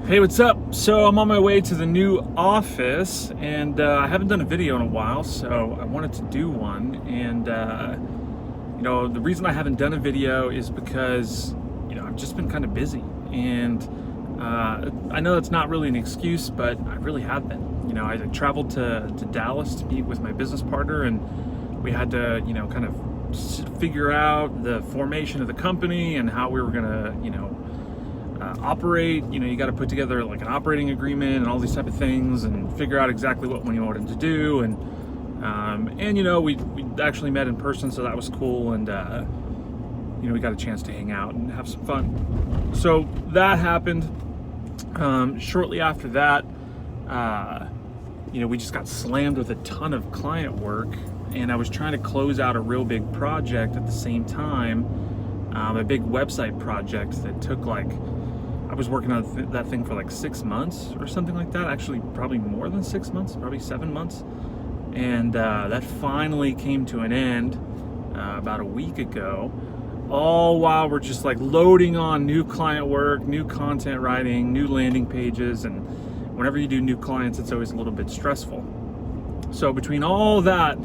Hey, what's up? So I'm on my way to the new office, and I haven't done a video in a while, so I wanted to do one. And the reason I haven't done a video is because I've just been kind of busy, and I know that's not really an excuse, but I really have been. I traveled to Dallas to meet with my business partner, and we had to kind of figure out the formation of the company and how we were gonna operate. You got to put together like an operating agreement and all these type of things, and figure out exactly what we wanted to do. And we actually met in person, so that was cool. And we got a chance to hang out and have some fun. So that happened. Shortly after that, we just got slammed with a ton of client work, and I was trying to close out a real big project at the same time. A big website project that took I was working on that thing for 6 months or something like that. Actually, probably more than 6 months, probably 7 months. And that finally came to an end about a week ago. All while we're just loading on new client work, new content writing, new landing pages. And whenever you do new clients, it's always a little bit stressful. So between all that,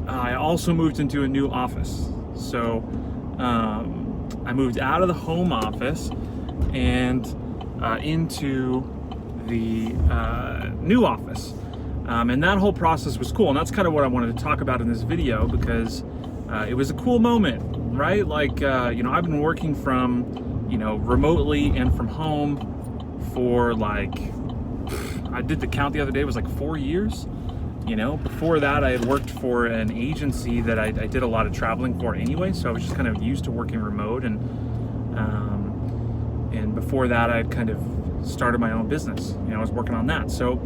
I also moved into a new office. So I moved out of the home office and into the new office. And that whole process was cool. And that's kind of what I wanted to talk about in this video, because it was a cool moment, right? I've been working from, remotely and from home for I did the count the other day, it was 4 years. Before that, I had worked for an agency that I did a lot of traveling for anyway, so I was just kind of used to working remote. And before that, I had kind of started my own business. I was working on that. So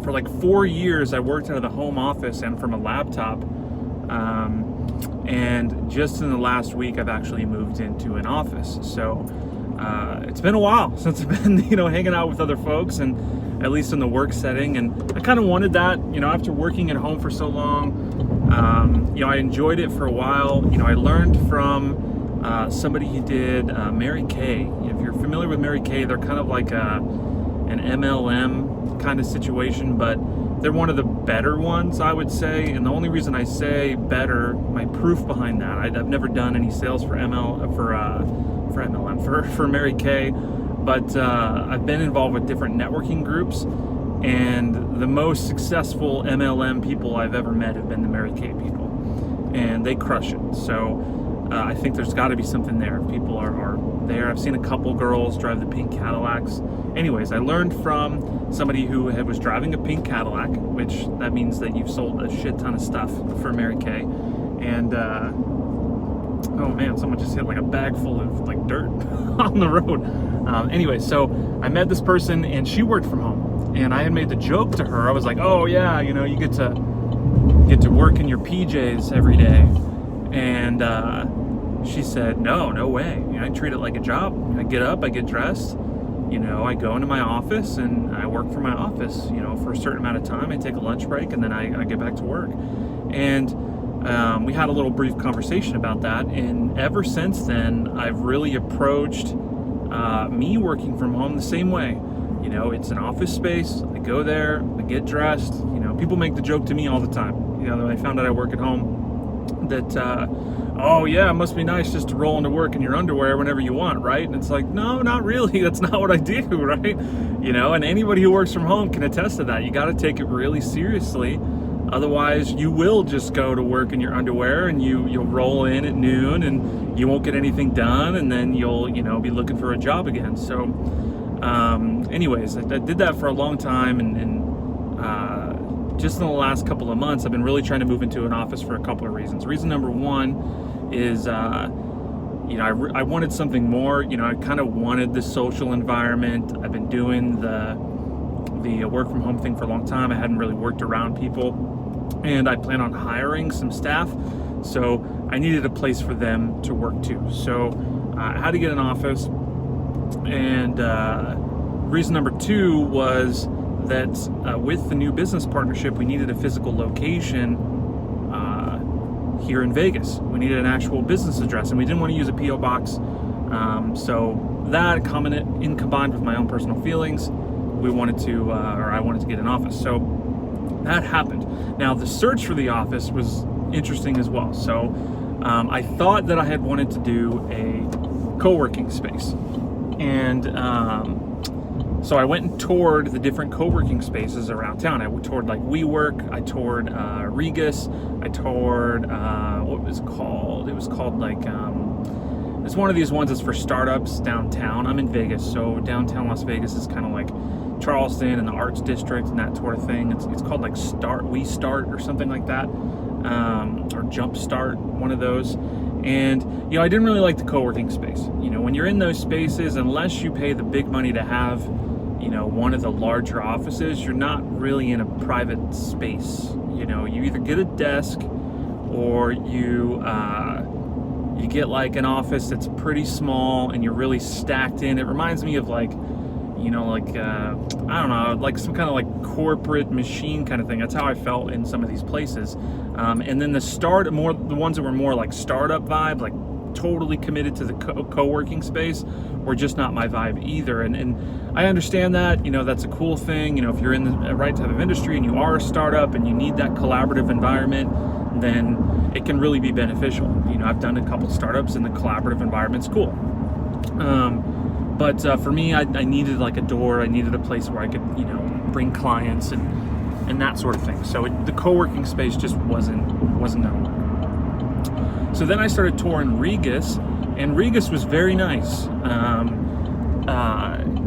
for 4 years, I worked out of the home office and from a laptop. And just in the last week, I've actually moved into an office. So it's been a while since I've been, hanging out with other folks, and at least in the work setting. And I kind of wanted that, after working at home for so long. I enjoyed it for a while. I learned from somebody who did Mary Kay. If you're familiar with Mary Kay, they're kind of like an MLM kind of situation, but they're one of the better ones, I would say. And the only reason I say better, my proof behind that, I've never done any sales for Mary Kay, but I've been involved with different networking groups, and the most successful MLM people I've ever met have been the Mary Kay people, and they crush it. So I think there's got to be something there. People are there. I've seen a couple girls drive the pink Cadillacs. Anyways, I learned from somebody who was driving a pink Cadillac, which that means that you've sold a shit ton of stuff for Mary Kay. And oh man, someone just hit a bag full of dirt on the road. Anyway, so I met this person, and she worked from home, and I had made the joke to her. I was like, oh yeah, you get to work in your PJs every day. And she said, no way. I treat it like a job. I get up, I get dressed, I go into my office and I work from my office, for a certain amount of time. I take a lunch break, and then I get back to work. And we had a little brief conversation about that. And ever since then, I've really approached me working from home the same way. It's an office space. I go there, I get dressed. People make the joke to me all the time. When I found out I work at home, that oh yeah, it must be nice just to roll into work in your underwear whenever you want, right? And it's no, not really. That's not what I do, right? And anybody who works from home can attest to that. You got to take it really seriously. Otherwise, you will just go to work in your underwear, and you'll roll in at noon, and you won't get anything done, and then you'll be looking for a job again. So anyways, I did that for a long time, and just in the last couple of months, I've been really trying to move into an office for a couple of reasons. Reason number one is, I wanted something more. I kind of wanted the social environment. I've been doing the work from home thing for a long time. I hadn't really worked around people, and I plan on hiring some staff. So I needed a place for them to work too. So I had to get an office. And reason number two was that with the new business partnership, we needed a physical location here in Vegas. We needed an actual business address, and we didn't want to use a P.O. box. So that combined with my own personal feelings, I wanted to get an office. So that happened. Now the search for the office was interesting as well. So I thought that I had wanted to do a co-working space, and so I went and toured the different co-working spaces around town. I toured like WeWork, I toured Regus, I toured what was it called? It was called like it's one of these ones that's for startups downtown. I'm in Vegas, so downtown Las Vegas is kind of like Charleston and the Arts District and that sort of thing. It's called like We Start or something like that, or Jump Start, one of those. And I didn't really like the co-working space. When you're in those spaces, unless you pay the big money to have one of the larger offices, you're not really in a private space. You either get a desk or you get like an office that's pretty small and you're really stacked in. It reminds me of like I don't know, like some kind of like corporate machine kind of thing. That's how I felt in some of these places. And then the ones that were more like startup vibe, like totally committed to the co-working space, were just not my vibe either. And I understand that, that's a cool thing. If you're in the right type of industry and you are a startup and you need that collaborative environment, then it can really be beneficial. I've done a couple startups and the collaborative environment's cool. But for me, I needed like a door. I needed a place where I could, bring clients and that sort of thing. So the co-working space just wasn't gonna work. So then I started touring Regus, and Regus was very nice.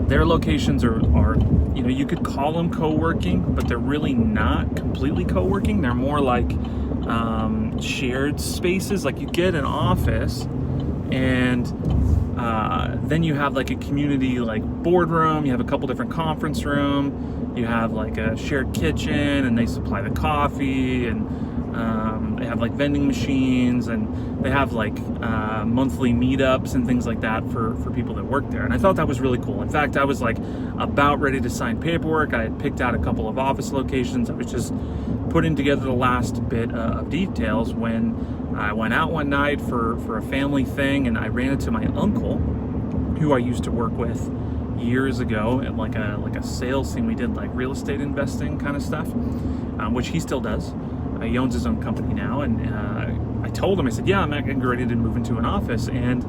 Their locations are you could call them co-working, but they're really not completely co-working. They're more like shared spaces. Like you get an office, and then you have like a community like boardroom, you have a couple different conference room, you have like a shared kitchen, and they supply the coffee, and they have like vending machines, and they have like monthly meetups and things like that for people that work there. And I thought that was really cool. In fact, I was like about ready to sign paperwork. I had picked out a couple of office locations. I was just putting together the last bit of details when I went out one night for a family thing, and I ran into my uncle, who I used to work with years ago at like a sales thing. We did like real estate investing kind of stuff, which he still does. He owns his own company now, and I told him, I said, yeah, I'm getting ready to move into an office. And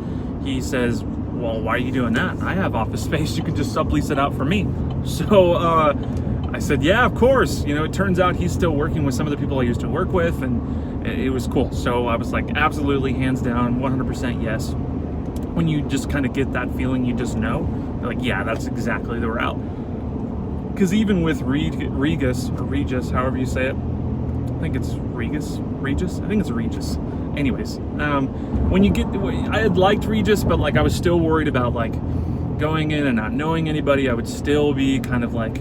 he says, well, why are you doing that? I have office space. You can just sublease it out for me. So I said, yeah, of course. It turns out he's still working with some of the people I used to work with, and it was cool. So I was like, absolutely, hands down, 100% yes. When you just kind of get that feeling, you just know, you're like, yeah, that's exactly the route. Because even with Regus, or Regis, however you say it, I think it's Regis? I think it's Regis. Anyways, I had liked Regis, but like I was still worried about like going in and not knowing anybody. I would still be kind of like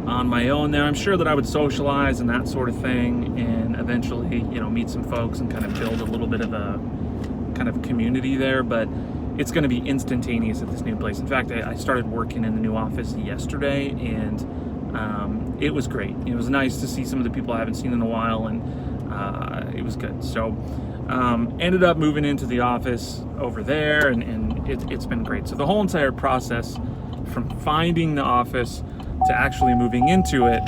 on my own there. I'm sure that I would socialize and that sort of thing, and eventually, meet some folks and kind of build a little bit of a kind of community there, but it's going to be instantaneous at this new place. In fact, I started working in the new office yesterday, and it was great. It was nice to see some of the people I haven't seen in a while, and it was good. So ended up moving into the office over there, and it's been great. So the whole entire process from finding the office to actually moving into it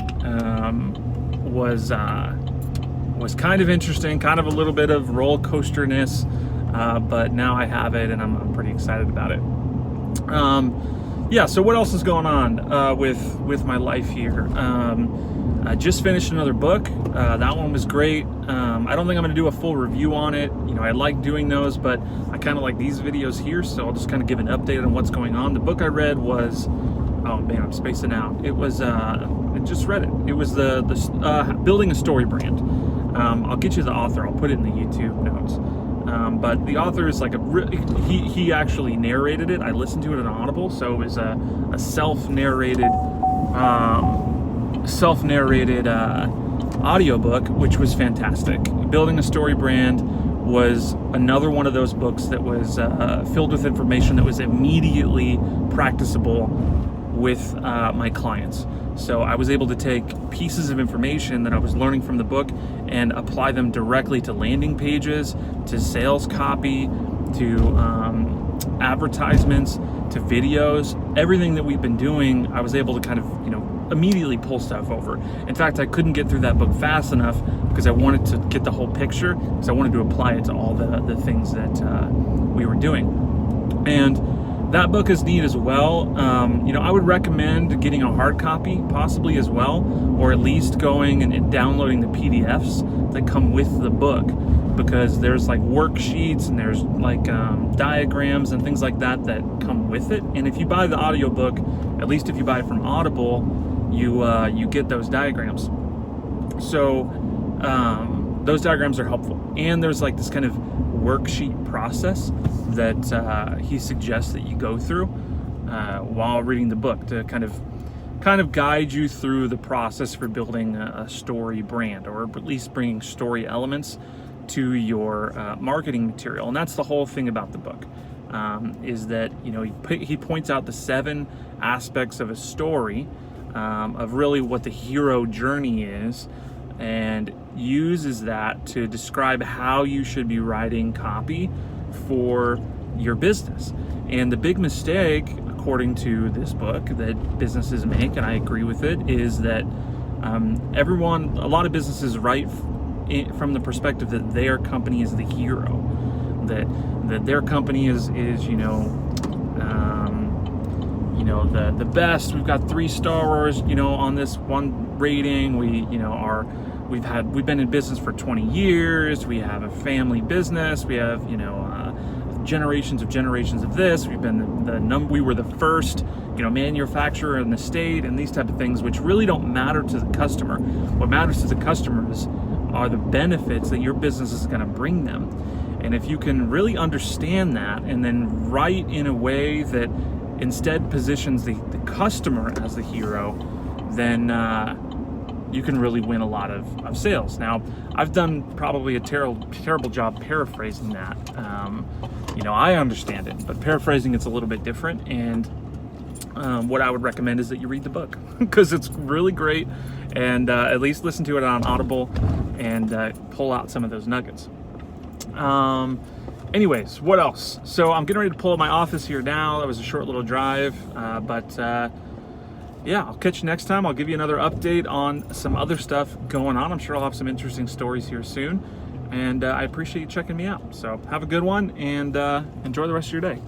was kind of interesting, kind of a little bit of roller coasterness, but now I have it, and I'm pretty excited about it. So what else is going on with my life here? I just finished another book. That one was great. I don't think I'm going to do a full review on it. I like doing those, but I kind of like these videos here, so I'll just kind of give an update on what's going on. The book I read was, oh man, I'm spacing out. It was, I just read it. It was the Building a Story Brand. I'll get you the author. I'll put it in the YouTube notes. But the author is like he actually narrated it. I listened to it on Audible, so it was a self-narrated audiobook, which was fantastic. Building a Story Brand was another one of those books that was filled with information that was immediately practicable with my clients. So I was able to take pieces of information that I was learning from the book and apply them directly to landing pages, to sales copy, to advertisements, to videos, everything that we've been doing, I was able to kind of, immediately pull stuff over. In fact, I couldn't get through that book fast enough because I wanted to get the whole picture, because I wanted to apply it to all the things that we were doing. And that book is neat as well. I would recommend getting a hard copy possibly as well, or at least going and downloading the PDFs that come with the book, because there's like worksheets and there's like diagrams and things like that come with it. And if you buy the audiobook, at least if you buy it from Audible, you get those diagrams. So those diagrams are helpful. And there's like this kind of worksheet process that he suggests that you go through while reading the book to kind of guide you through the process for building a story brand, or at least bringing story elements to your marketing material. And that's the whole thing about the book, is that he points out the 7 aspects of a story, of really what the hero journey is, and uses that to describe how you should be writing copy for your business. And the big mistake, according to this book, that businesses make, and I agree with it, is that a lot of businesses write from the perspective that their company is the hero, that their company is the best. We've got 3 stars, on this one rating. We've been in business for 20 years. We have a family business. We have generations of this. We've been we were the first manufacturer in the state, and these type of things, which really don't matter to the customer. What matters to the customers are the benefits that your business is going to bring them. And if you can really understand that, and then write in a way that instead positions the customer as the hero, then you can really win a lot of sales. Now, I've done probably a terrible job paraphrasing that. I understand it, but paraphrasing it's a little bit different. And what I would recommend is that you read the book, because it's really great, and at least listen to it on Audible and pull out some of those nuggets. Anyways, what else? So I'm getting ready to pull up my office here now. That was a short little drive, but yeah, I'll catch you next time. I'll give you another update on some other stuff going on. I'm sure I'll have some interesting stories here soon, and I appreciate you checking me out. So have a good one, and enjoy the rest of your day.